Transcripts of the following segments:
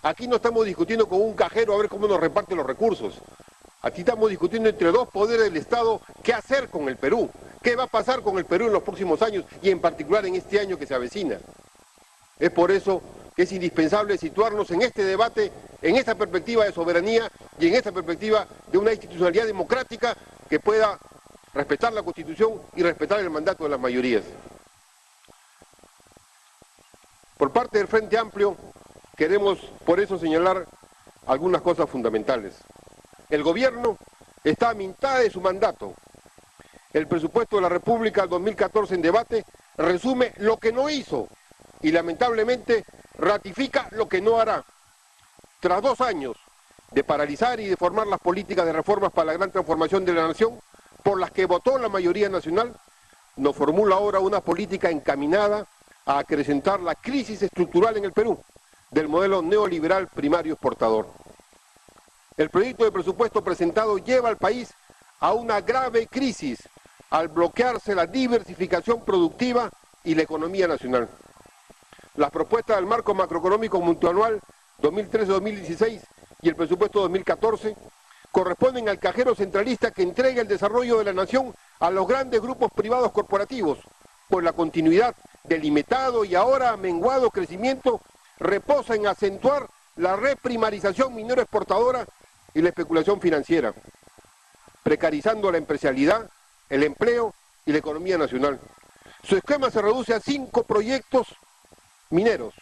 Aquí no estamos discutiendo con un cajero a ver cómo nos reparten los recursos. Aquí estamos discutiendo entre dos poderes del Estado qué hacer con el Perú, qué va a pasar con el Perú en los próximos años y en particular en este año que se avecina. Es por eso que es indispensable situarnos en este debate, en esta perspectiva de soberanía y en esta perspectiva de una institucionalidad democrática que pueda respetar la Constitución y respetar el mandato de las mayorías. Por parte del Frente Amplio, queremos por eso señalar algunas cosas fundamentales. El gobierno está a mitad de su mandato. El presupuesto de la República 2014 en debate resume lo que no hizo y lamentablemente ratifica lo que no hará. Tras 2 años de paralizar y deformar las políticas de reformas para la gran transformación de la nación, por las que votó la mayoría nacional, nos formula ahora una política encaminada a acrecentar la crisis estructural en el Perú del modelo neoliberal primario exportador. El proyecto de presupuesto presentado lleva al país a una grave crisis al bloquearse la diversificación productiva y la economía nacional. Las propuestas del marco macroeconómico multianual 2013-2016 y el presupuesto 2014 corresponden al cajero centralista que entrega el desarrollo de la nación a los grandes grupos privados corporativos, pues la continuidad del limitado y ahora menguado crecimiento reposa en acentuar la reprimarización minero exportadora y la especulación financiera, precarizando la empresarialidad, el empleo y la economía nacional. Su esquema se reduce a 5 proyectos mineros,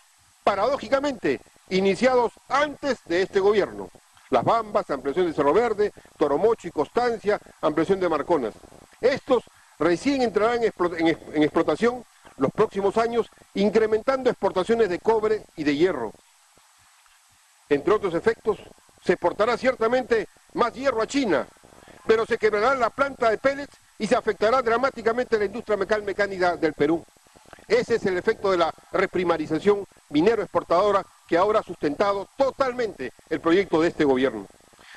paradójicamente iniciados antes de este gobierno. Las Bambas, ampliación de Cerro Verde, Toromocho y Constancia, ampliación de Marconas. Estos recién entrarán en explotación los próximos años, incrementando exportaciones de cobre y de hierro. Entre otros efectos, se exportará ciertamente más hierro a China, pero se quebrará la planta de pellets y se afectará dramáticamente la industria mecánica del Perú. Ese es el efecto de la reprimarización minero-exportadora que ahora ha sustentado totalmente el proyecto de este gobierno.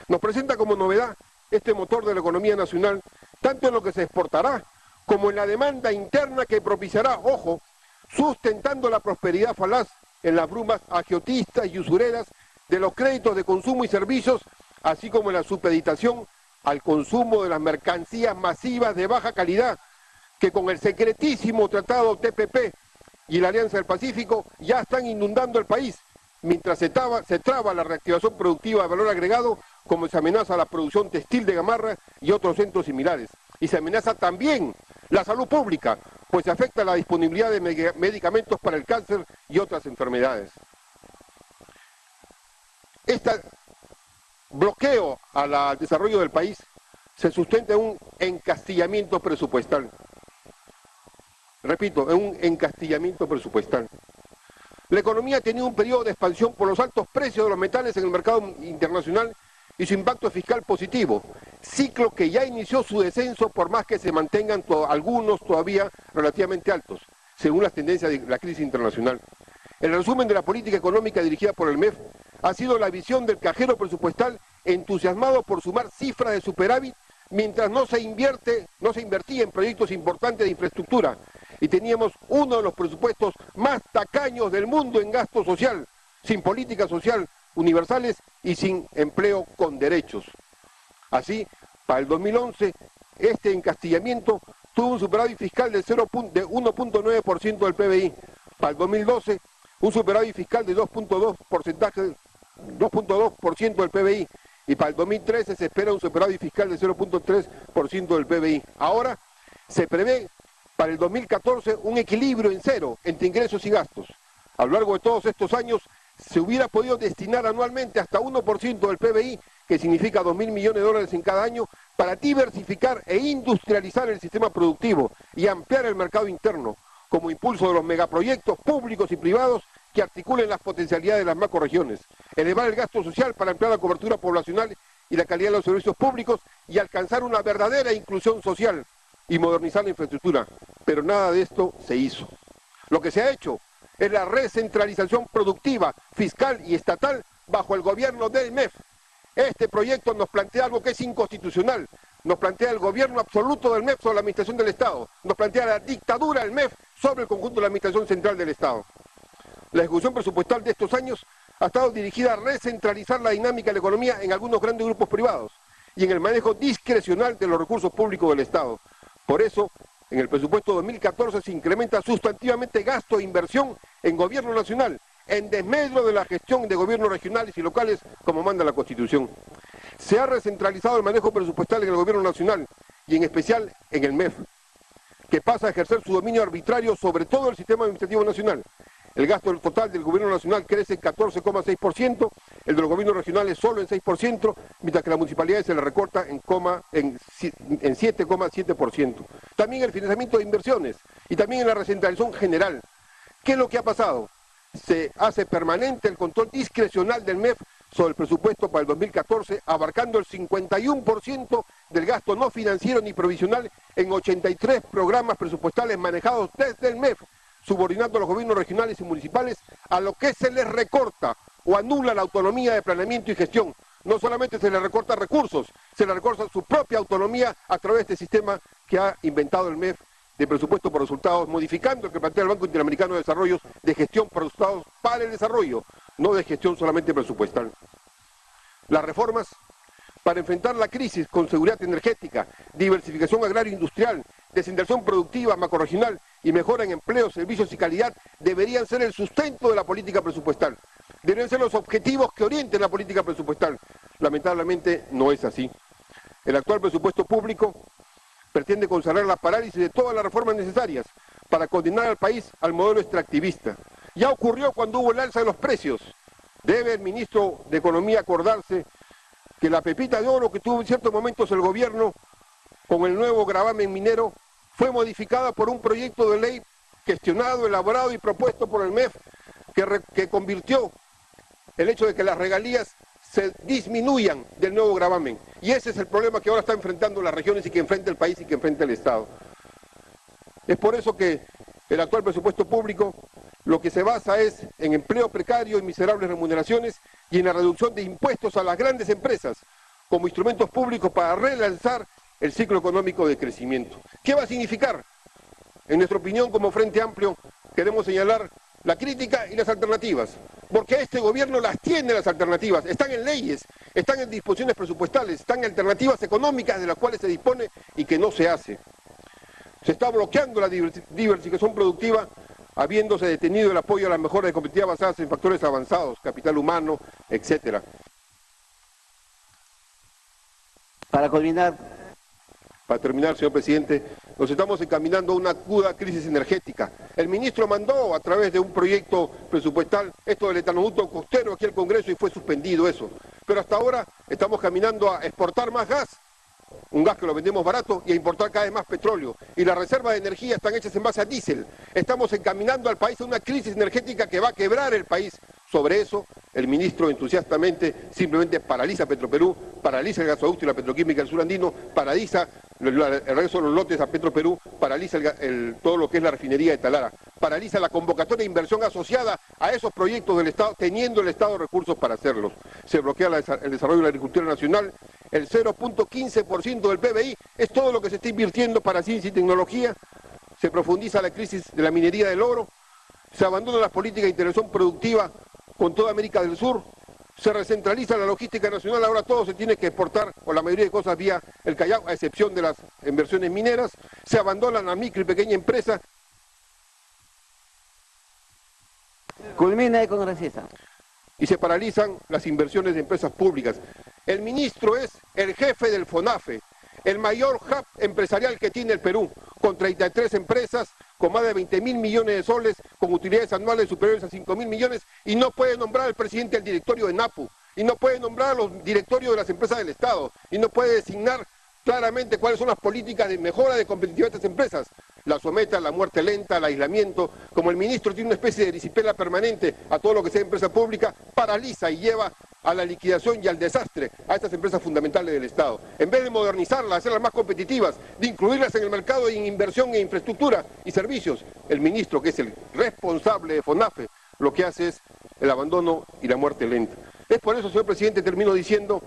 Nos presenta como novedad este motor de la economía nacional, tanto en lo que se exportará como en la demanda interna que propiciará, ojo, sustentando la prosperidad falaz en las brumas agiotistas y usureras de los créditos de consumo y servicios, así como en la supeditación al consumo de las mercancías masivas de baja calidad, que con el secretísimo tratado TPP y la Alianza del Pacífico ya están inundando el país, mientras se traba la reactivación productiva de valor agregado, como se amenaza la producción textil de Gamarra y otros centros similares. Y se amenaza también la salud pública, pues se afecta la disponibilidad de medicamentos para el cáncer y otras enfermedades. Este bloqueo al desarrollo del país se sustenta en un encastillamiento presupuestal. Repito, en un encastillamiento presupuestal. La economía ha tenido un periodo de expansión por los altos precios de los metales en el mercado internacional y su impacto fiscal positivo, ciclo que ya inició su descenso por más que se mantengan algunos todavía relativamente altos, según las tendencias de la crisis internacional. El resumen de la política económica dirigida por el MEF ha sido la visión del cajero presupuestal entusiasmado por sumar cifras de superávit mientras no se invertía en proyectos importantes de infraestructura y teníamos uno de los presupuestos más tacaños del mundo en gasto social, sin política social universales y sin empleo con derechos. Así, para el 2011, este encastillamiento tuvo un superávit fiscal de 1.9% del PBI. Para el 2012, un superávit fiscal de 2.2% del PBI. Y para el 2013 se espera un superávit fiscal de 0.3% del PBI. Ahora se prevé para el 2014 un equilibrio en cero entre ingresos y gastos. A lo largo de todos estos años se hubiera podido destinar anualmente hasta 1% del PBI, que significa 2.000 millones de dólares en cada año, para diversificar e industrializar el sistema productivo y ampliar el mercado interno, como impulso de los megaproyectos públicos y privados que articulen las potencialidades de las macroregiones, elevar el gasto social para ampliar la cobertura poblacional y la calidad de los servicios públicos y alcanzar una verdadera inclusión social y modernizar la infraestructura. Pero nada de esto se hizo. Lo que se ha hecho es la recentralización productiva, fiscal y estatal bajo el gobierno del MEF. Este proyecto nos plantea algo que es inconstitucional, nos plantea el gobierno absoluto del MEF sobre la administración del Estado, nos plantea la dictadura del MEF sobre el conjunto de la administración central del Estado. La ejecución presupuestal de estos años ha estado dirigida a recentralizar la dinámica de la economía en algunos grandes grupos privados y en el manejo discrecional de los recursos públicos del Estado. Por eso, en el presupuesto 2014 se incrementa sustantivamente gasto e inversión en gobierno nacional, en desmedro de la gestión de gobiernos regionales y locales, como manda la Constitución. Se ha recentralizado el manejo presupuestal en el gobierno nacional y en especial en el MEF, que pasa a ejercer su dominio arbitrario sobre todo el sistema administrativo nacional. El gasto total del gobierno nacional crece en 14,6%, el de los gobiernos regionales solo en 6%, mientras que a las municipalidades se le recorta en 7,7%. También el financiamiento de inversiones y también en la recentralización general. ¿Qué es lo que ha pasado? Se hace permanente el control discrecional del MEF sobre el presupuesto para el 2014, abarcando el 51% del gasto no financiero ni provisional en 83 programas presupuestales manejados desde el MEF, subordinando a los gobiernos regionales y municipales a lo que se les recorta o anula la autonomía de planeamiento y gestión. No solamente se les recorta recursos, se les recorta su propia autonomía a través de este sistema que ha inventado el MEF de presupuesto por resultados, modificando el que plantea el Banco Interamericano de Desarrollo de gestión por resultados para el desarrollo, no de gestión solamente presupuestal. Las reformas para enfrentar la crisis con seguridad energética, diversificación agrario-industrial, desinversión productiva, macrorregional y mejora en empleo, servicios y calidad deberían ser el sustento de la política presupuestal. Deberían ser los objetivos que orienten la política presupuestal. Lamentablemente no es así. El actual presupuesto público pretende consagrar la parálisis de todas las reformas necesarias para condenar al país al modelo extractivista. Ya ocurrió cuando hubo el alza de los precios. Debe el ministro de Economía acordarse que la pepita de oro que tuvo en ciertos momentos el gobierno con el nuevo gravamen minero fue modificada por un proyecto de ley gestionado, elaborado y propuesto por el MEF que convirtió el hecho de que las regalías se disminuyan del nuevo gravamen. Y ese es el problema que ahora está enfrentando las regiones y que enfrenta el país y que enfrenta el Estado. Es por eso que el actual presupuesto público lo que se basa es en empleo precario y miserables remuneraciones y en la reducción de impuestos a las grandes empresas como instrumentos públicos para relanzar el ciclo económico de crecimiento. ¿Qué va a significar? En nuestra opinión, como Frente Amplio, queremos señalar la crítica y las alternativas, porque este gobierno las tiene las alternativas, están en leyes, están en disposiciones presupuestales, están en alternativas económicas de las cuales se dispone y que no se hace. Se está bloqueando la diversificación productiva, habiéndose detenido el apoyo a las mejoras de competitividad basadas en factores avanzados, capital humano, etcétera. Para terminar, señor presidente, nos estamos encaminando a una aguda crisis energética. El ministro mandó a través de un proyecto presupuestal esto del etanoducto costero aquí al Congreso y fue suspendido eso. Pero hasta ahora estamos caminando a exportar más gas, un gas que lo vendemos barato, y a importar cada vez más petróleo. Y las reservas de energía están hechas en base a diésel. Estamos encaminando al país a una crisis energética que va a quebrar el país. Sobre eso, el ministro entusiastamente simplemente paraliza Petroperú, paraliza el gasoducto y la petroquímica del sur andino, paraliza el regreso de los lotes a Petroperú, paraliza todo lo que es la refinería de Talara, paraliza la convocatoria de inversión asociada a esos proyectos del Estado, teniendo el Estado recursos para hacerlos. Se bloquea el desarrollo de la agricultura nacional, el 0,15% del PBI es todo lo que se está invirtiendo para ciencia y tecnología, se profundiza la crisis de la minería del oro, se abandona las políticas de intervención productiva con toda América del Sur, se recentraliza la logística nacional, ahora todo se tiene que exportar, o la mayoría de cosas vía el Callao, a excepción de las inversiones mineras, se abandonan la micro y pequeña empresa. Culmina, congresista. Y se paralizan las inversiones de empresas públicas. El ministro es el jefe del FONAFE, el mayor hub empresarial que tiene el Perú, con 33 empresas, con más de 20.000 millones de soles, con utilidades anuales superiores a 5.000 millones, y no puede nombrar al presidente del directorio de NAPU, y no puede nombrar a los directorios de las empresas del Estado, y no puede designar claramente cuáles son las políticas de mejora de competitividad de estas empresas. La somete a la muerte lenta, al aislamiento. Como el ministro tiene una especie de disciplina permanente a todo lo que sea empresa pública, paraliza y lleva a la liquidación y al desastre a estas empresas fundamentales del Estado. En vez de modernizarlas, hacerlas más competitivas, de incluirlas en el mercado en inversión en infraestructura y servicios, el ministro, que es el responsable de FONAFE, lo que hace es el abandono y la muerte lenta. Es por eso, señor presidente, termino diciendo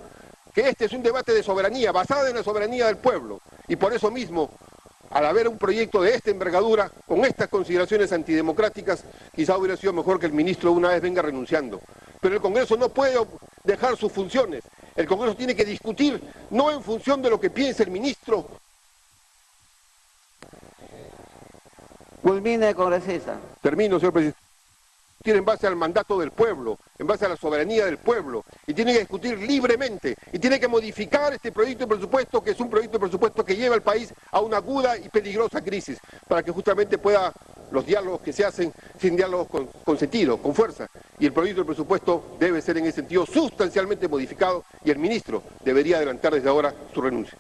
que este es un debate de soberanía, basado en la soberanía del pueblo, y por eso mismo, al haber un proyecto de esta envergadura, con estas consideraciones antidemocráticas, quizá hubiera sido mejor que el ministro una vez venga renunciando. pero el Congreso no puede dejar sus funciones. El Congreso tiene que discutir, no en función de lo que piense el ministro. Culmine, congresista. Termino, señor presidente. En base al mandato del pueblo, en base a la soberanía del pueblo, y tiene que discutir libremente, y tiene que modificar este proyecto de presupuesto, que es un proyecto de presupuesto que lleva al país a una aguda y peligrosa crisis, para que justamente pueda los diálogos que se hacen, sin diálogos con sentido, con fuerza, y el proyecto de presupuesto debe ser en ese sentido sustancialmente modificado, y el ministro debería adelantar desde ahora su renuncia.